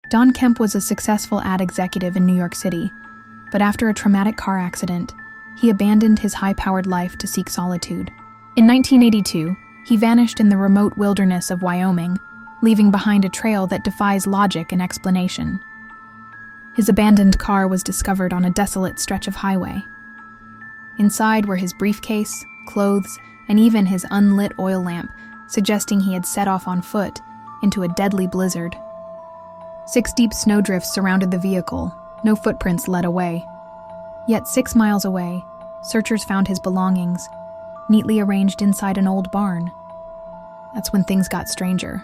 Don Kemp was a successful ad executive in New York City, but after a traumatic car accident, he abandoned his high-powered life to seek solitude. In 1982, he vanished in the remote wilderness of Wyoming, leaving behind a trail that defies logic and explanation. His abandoned car was discovered on a desolate stretch of highway. Inside were his briefcase, clothes, and even his unlit oil lamp, suggesting he had set off on foot into a deadly blizzard. 6 deep snowdrifts surrounded the vehicle, no footprints led away. Yet 6 miles away, searchers found his belongings, neatly arranged inside an old barn. That's when things got stranger.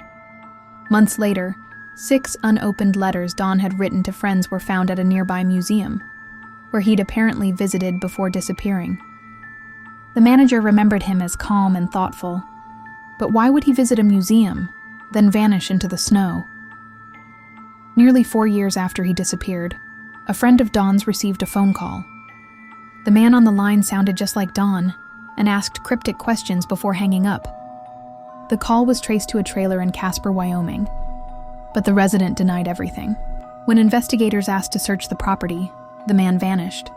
Months later, 6 unopened letters Don had written to friends were found at a nearby museum, where he'd apparently visited before disappearing. The manager remembered him as calm and thoughtful, but why would he visit a museum, then vanish into the snow? Nearly 4 years after he disappeared, a friend of Don's received a phone call. The man on the line sounded just like Don and asked cryptic questions before hanging up. The call was traced to a trailer in Casper, Wyoming, but the resident denied everything. When investigators asked to search the property, the man vanished.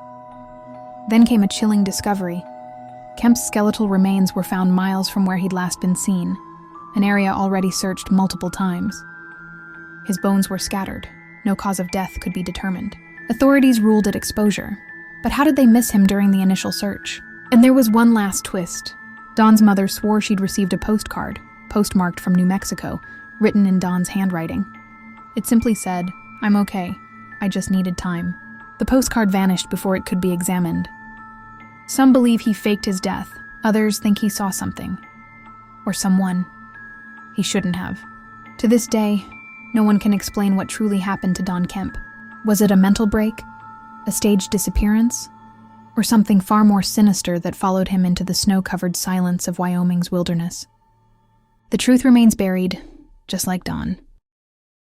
Then came a chilling discovery. Kemp's skeletal remains were found miles from where he'd last been seen, an area already searched multiple times. His bones were scattered. No cause of death could be determined. Authorities ruled it exposure. But how did they miss him during the initial search? And there was one last twist. Don's mother swore she'd received a postcard, postmarked from New Mexico, written in Don's handwriting. It simply said, "I'm okay. I just needed time." The postcard vanished before it could be examined. Some believe he faked his death. Others think he saw something. Or someone. He shouldn't have. To this day, no one can explain what truly happened to Don Kemp. Was it a mental break? A staged disappearance? Or something far more sinister that followed him into the snow-covered silence of Wyoming's wilderness? The truth remains buried, just like Don.